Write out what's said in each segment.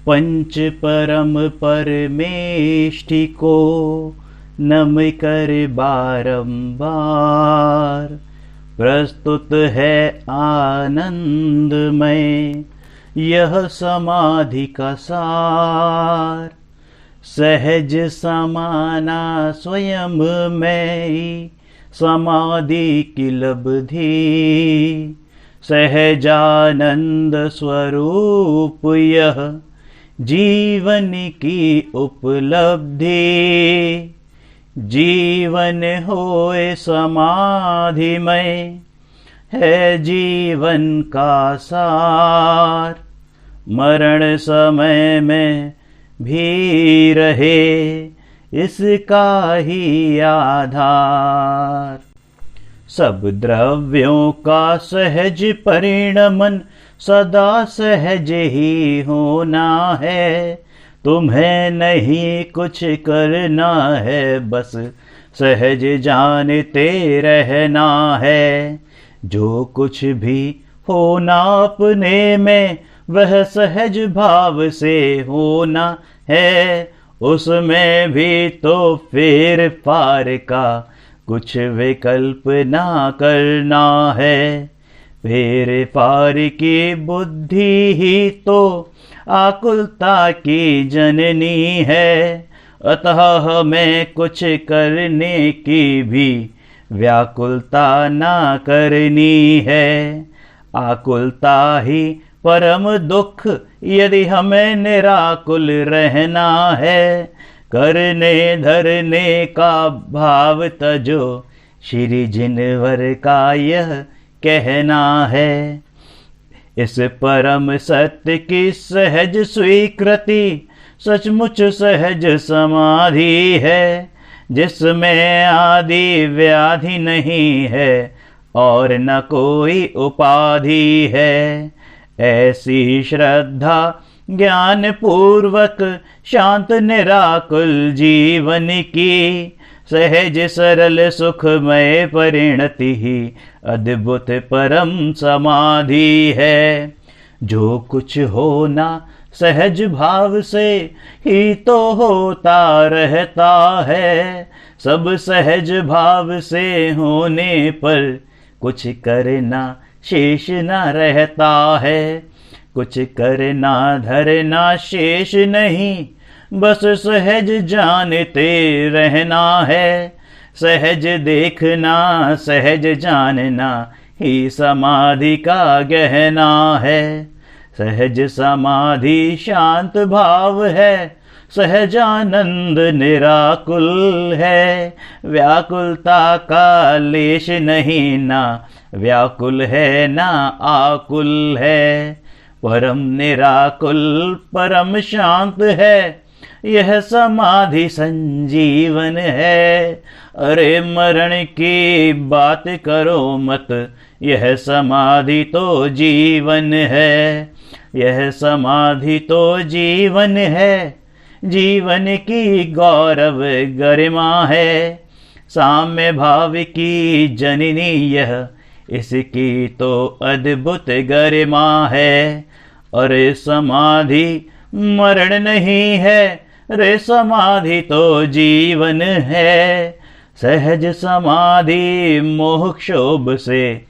पंच परम परमेष्ठि को नम कर बारंबार। प्रस्तुत है आनंदमय यह समाधि का सार। सहज समाना स्वयं में समाधि की लब्धि। सहजानंद स्वरूप यह जीवन की उपलब्धि। जीवन होए समाधिमय है जीवन का सार। मरण समय में भी रहे इसका ही आधार। सब द्रव्यों का सहज परिणमन सदा सहज ही होना है। तुम्हें नहीं कुछ करना है, बस सहज जानते रहना है। जो कुछ भी होना अपने में वह सहज भाव से होना है। उसमें भी तो फेर फार का कुछ विकल्प ना करना है। फेर फार की बुद्धि ही तो आकुलता की जननी है। अतः हमें कुछ करने की भी व्याकुलता ना करनी है। आकुलता ही परम दुख यदि हमें निराकुल रहना है। करने धरने का भाव तजो श्री जिनवर का यह कहना है। इस परम सत्य की सहज स्वीकृति सचमुच सहज समाधि है। जिसमें आदि व्याधि नहीं है और न कोई उपाधि है। ऐसी श्रद्धा ज्ञान पूर्वक शांत निराकुल जीवन की सहज सरल सुखमय परिणति ही अद्भुत परम समाधि है। जो कुछ होना सहज भाव से ही तो होता रहता है। सब सहज भाव से होने पर कुछ करना शेष न रहता है। कुछ करना धरना शेष नहीं, बस सहज जानते रहना है। सहज देखना सहज जानना ही समाधि का गहना है। सहज समाधि शांत भाव है। सहजानंद निराकुल है। व्याकुलता का लेश नहीं, ना व्याकुल है ना आकुल है। परम निराकुल परम शांत है। यह समाधि संजीवन है। अरे मरण की बात करो मत, यह समाधि तो जीवन है। यह समाधि तो जीवन है। जीवन की गौरव गरिमा है। साम्य भाव की जननी यह, इसकी तो अद्भुत गरिमा है। अरे समाधि मरण नहीं है, रे समाधि तो जीवन है। सहज समाधि मोह क्षोभ से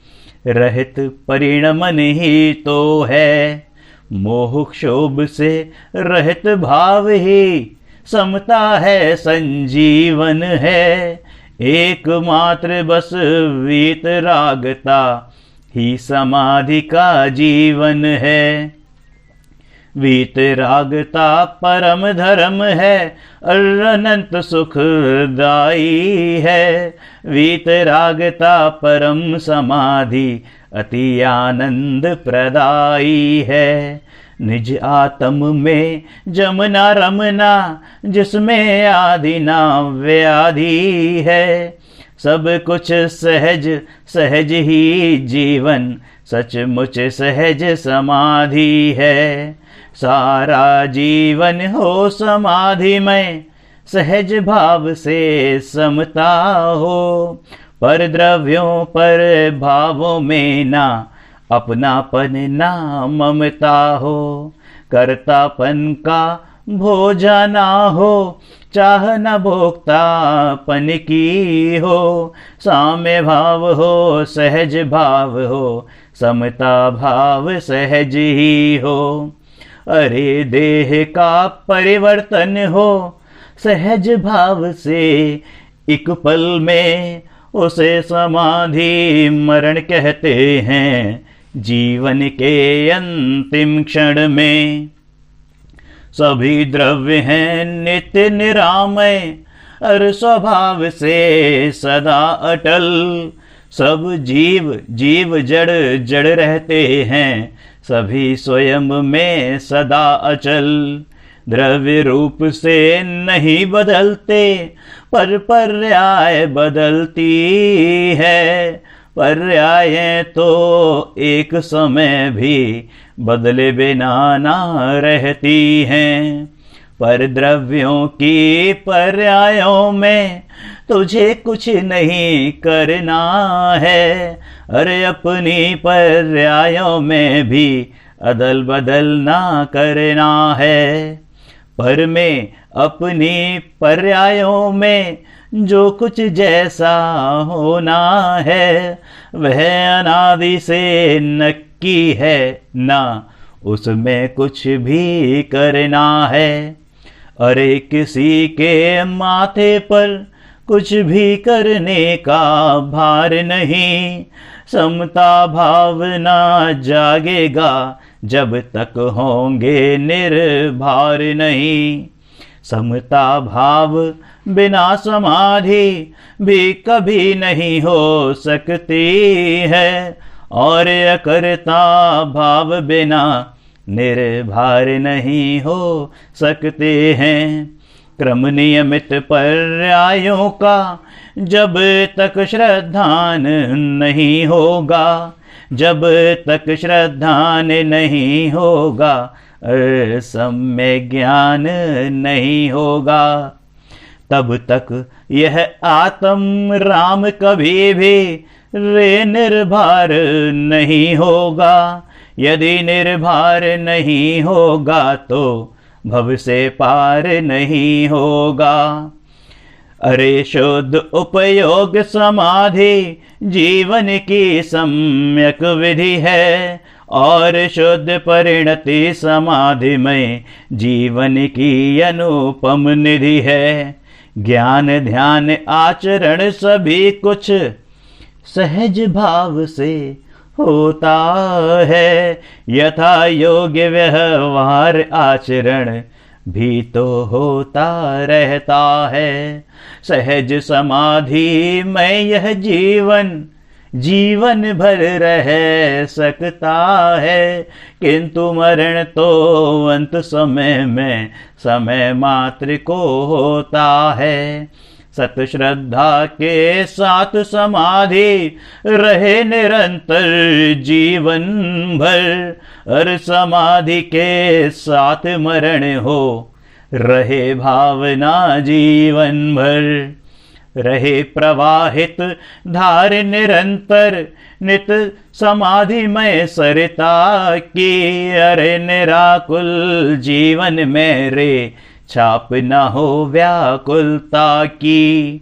रहित परिणमन ही तो है। मोह क्षोभ से रहित भाव ही समता है, संजीवन है। एकमात्र बस वीतरागता ही समाधि का जीवन है। वीतरागता परम धर्म है और अनंत सुखदाई है। वीतरागता परम समाधि अति आनंद प्रदायी है। निज आत्म में जमना रमना, जिसमें आदि ना व्याधि है। सब कुछ सहज सहज ही जीवन सचमुच सहज समाधि है। सारा जीवन हो समाधि में, सहज भाव से समता हो। पर द्रव्यों पर भावों में ना अपनापन ना ममता हो। कर्तापन का भोजा ना हो, चाह न भोक्तापन की हो। साम्य भाव हो, सहज भाव हो, समता भाव सहज ही हो। अरे देह का परिवर्तन हो, सहज भाव से एक पल में, उसे समाधि मरण कहते हैं जीवन के अंतिम क्षण में। सभी द्रव्य हैं नित्य निरामय, और स्वभाव से सदा अटल। सब जीव जीव जड़ जड़ रहते हैं, सभी स्वयं में सदा अचल। द्रव्य रूप से नहीं बदलते, पर पर्याय बदलती है। पर्याय तो एक समय भी बदले बिना ना रहती हैं। पर द्रव्यों की पर्यायों में तुझे कुछ नहीं करना है। अरे अपनी पर्यायों में भी अदल बदल ना करना है। पर में अपनी पर्यायों में जो कुछ जैसा होना है, वह अनादि से नक्की है ना, उसमें कुछ भी करना है। अरे किसी के माथे पर कुछ भी करने का भार नहीं। समता भावना जागेगा जब तक होंगे निर्भार नहीं। समता भाव बिना समाधि भी कभी नहीं हो सकती है, और अकर्ता भाव बिना निर्भर नहीं हो सकते हैं। क्रम नियमित पर्यायों का जब तक श्रद्धान नहीं होगा, जब तक श्रद्धान नहीं होगा, सम्यक ज्ञान नहीं होगा, तब तक यह आत्म राम कभी भी रे निर्भर नहीं होगा। यदि निर्भर नहीं होगा तो भव से पार नहीं होगा। अरे शुद्ध उपयोग समाधि जीवन की सम्यक विधि है, और शुद्ध परिणति समाधि में जीवन की अनुपम निधि है। ज्ञान ध्यान आचरण सभी कुछ सहज भाव से होता है। यथा योग्य व्यवहार आचरण भी तो होता रहता है। सहज समाधि में यह जीवन जीवन भर रह सकता है, किंतु मरण तो अंत समय में समय मात्र को होता है। सत श्रद्धा के साथ समाधि रहे निरंतर जीवन भर, और समाधि के साथ मरण हो रहे भावना जीवन भर। रहे प्रवाहित धार निरंतर नित समाधि में सरिता की। अरे निराकुल जीवन में रे छाप न हो व्याकुलता की।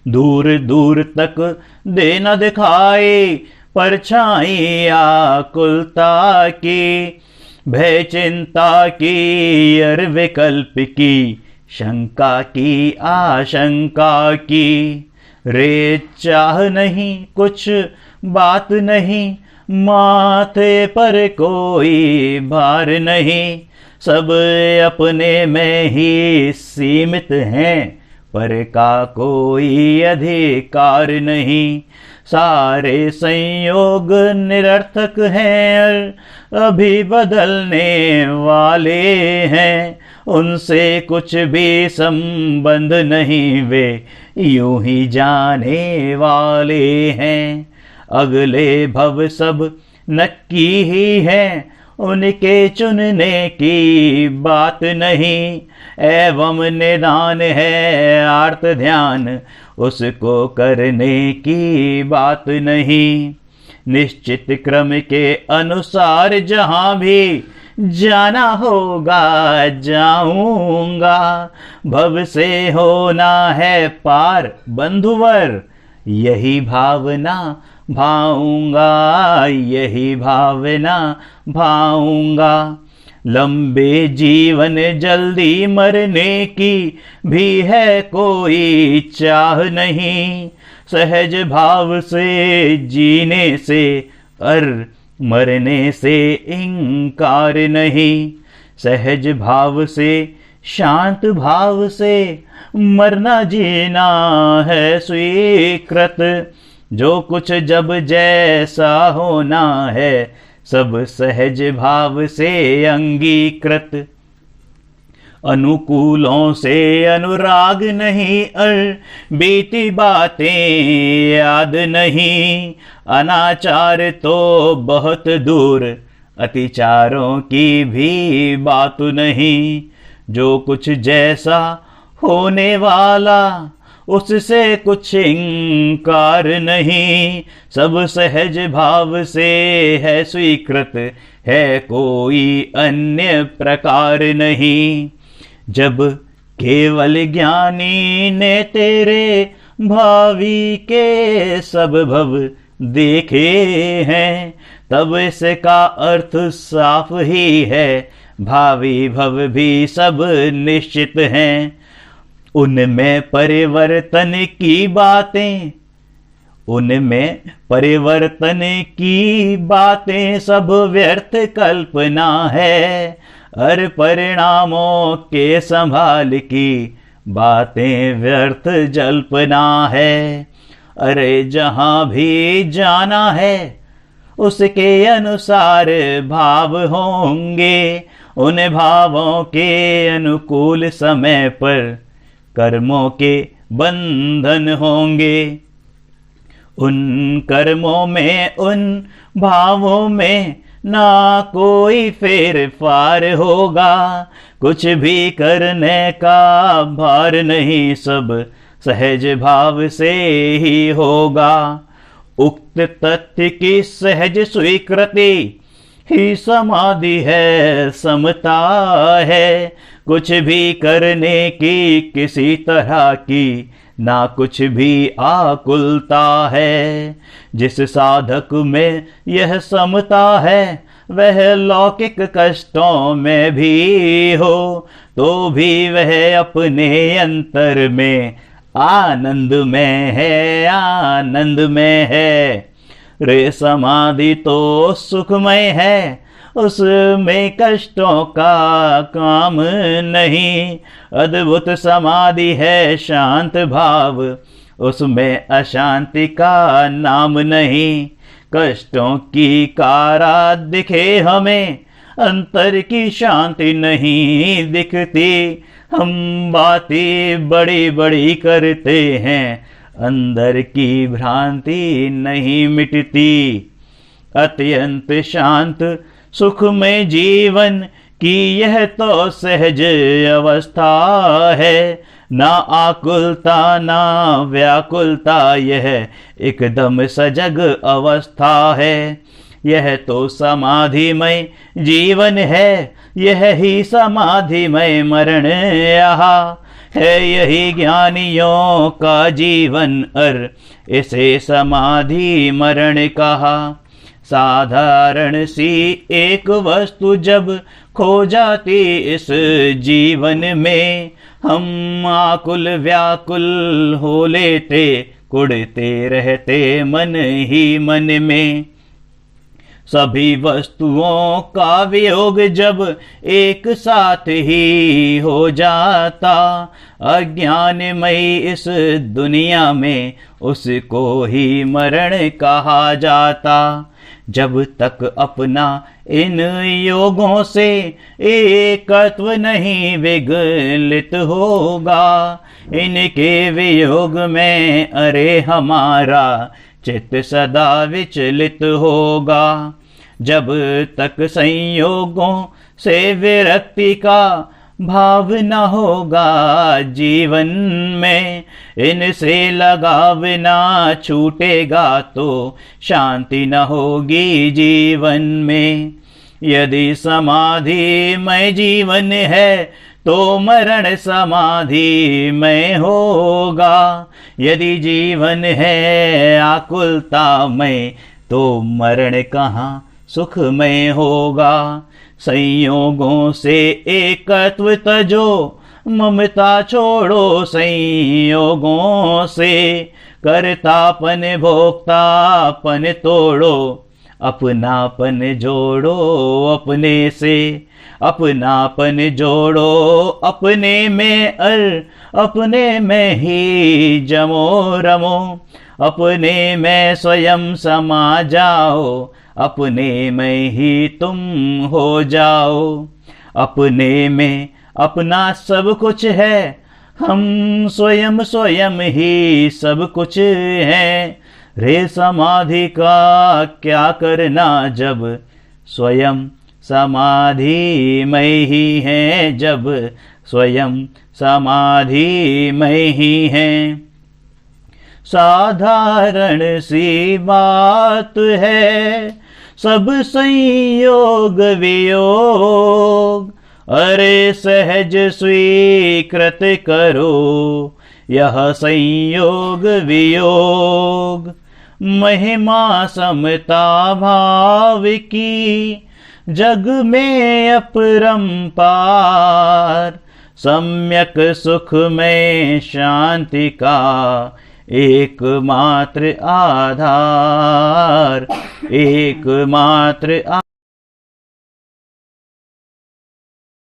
दूर दूर तक दे न दिखाई परछाई आकुलता की। भय चिंता की और विकल्प की, शंका की आशंका की। रे चाह नहीं कुछ बात नहीं, माथे पर कोई भार नहीं। सब अपने में ही सीमित हैं, पर का कोई अधिकार नहीं। सारे संयोग निरर्थक हैं, अभी बदलने वाले हैं। उनसे कुछ भी संबंध नहीं, वे यूं ही जाने वाले हैं। अगले भव सब नक्की ही हैं, उनके चुनने की बात नहीं। एवं निदान है आर्त ध्यान, उसको करने की बात नहीं। निश्चित क्रम के अनुसार जहाँ भी जाना होगा जाऊंगा, भव से होना है पार बंधुवर, यही भावना भाऊंगा, यही भावना भाऊंगा। लंबे जीवन जल्दी मरने की भी है कोई चाह नहीं, सहज भाव से जीने से और मरने से इंकार नहीं। सहज भाव से शांत भाव से मरना जीना है स्वीकृत, जो कुछ जब जैसा होना है सब सहज भाव से अंगीकृत। अनुकूलों से अनुराग नहीं और बीती बातें याद नहीं, अनाचार तो बहुत दूर अतिचारों की भी बात नहीं। जो कुछ जैसा होने वाला उससे कुछ इंकार नहीं, सब सहज भाव से है स्वीकृत, है कोई अन्य प्रकार नहीं। जब केवल ज्ञानी ने तेरे भावी के सब भव देखे हैं, तब इसका अर्थ साफ ही है, भावी भव भी सब निश्चित हैं। उनमें परिवर्तन की बातें, उनमें परिवर्तन की बातें सब व्यर्थ कल्पना है, और परिणामों के संभाल की बातें व्यर्थ जल्पना है। अरे जहां भी जाना है उसके अनुसार भाव होंगे, उन भावों के अनुकूल समय पर कर्मों के बंधन होंगे। उन कर्मों में उन भावों में ना कोई फेर फार होगा, कुछ भी करने का भार नहीं, सब सहज भाव से ही होगा। उक्त तथ्य की सहज स्वीकृति ही समाधि है, समता है, कुछ भी करने की किसी तरह की ना कुछ भी आकुलता है। जिस साधक में यह समता है वह लौकिक कष्टों में भी हो तो भी वह अपने अंतर में आनंद में है, आनंद में है। रे समाधि तो सुखमय है, उसमें कष्टों का काम नहीं। अद्भुत समाधि है शांत भाव, उसमें अशांति का नाम नहीं। कष्टों की कारा दिखे हमें, अंतर की शांति नहीं दिखती। हम बातें बड़ी बड़ी करते हैं, अंदर की भ्रांति नहीं मिटती। अत्यंत शांत सुखमय जीवन की यह तो सहज अवस्था है, ना आकुलता ना व्याकुलता, यह एकदम सजग अवस्था है। यह तो समाधिमय जीवन है, यह ही समाधिमय मरण यहाँ है। यही ज्ञानियों का जीवन और इसे समाधि मरण कहा। साधारण सी एक वस्तु जब खो जाती इस जीवन में, हम आकुल व्याकुल हो लेते, कुढ़ते रहते मन ही मन में। सभी वस्तुओं का वियोग जब एक साथ ही हो जाता, अज्ञानमयी इस दुनिया में उसको ही मरण कहा जाता। जब तक अपना इन योगों से एकत्व नहीं विगलित होगा, इनके वियोग में अरे हमारा चित्त सदा विचलित होगा। जब तक संयोगों से विरक्ति का भाव न होगा जीवन में, इनसे लगाव ना छूटेगा तो शांति न होगी जीवन में। यदि समाधि में जीवन है तो मरण समाधि में होगा। यदि जीवन है आकुलता में तो मरण कहाँ सुख में होगा। संयोगों से एकत्व तजो, ममता छोड़ो संयोगों से। कर्तापन भोक्तापन तोड़ो, अपनापन जोड़ो अपने से। अपनापन जोड़ो अपने में अपने में ही जमो रमो। अपने में स्वयं समा जाओ, अपने में ही तुम हो जाओ। अपने में अपना सब कुछ है, हम स्वयं स्वयं ही सब कुछ हैं। रे समाधि का क्या करना जब स्वयं समाधि में ही है, जब स्वयं समाधि में ही है। साधारण सी बात है सब संयोग वियोग, अरे सहज स्वीकृत करो यह संयोग वियोग। महिमा समता भाव की जग में अपरंपार, सम्यक सुख में शांति का एकमात्र आधार, एकमात्र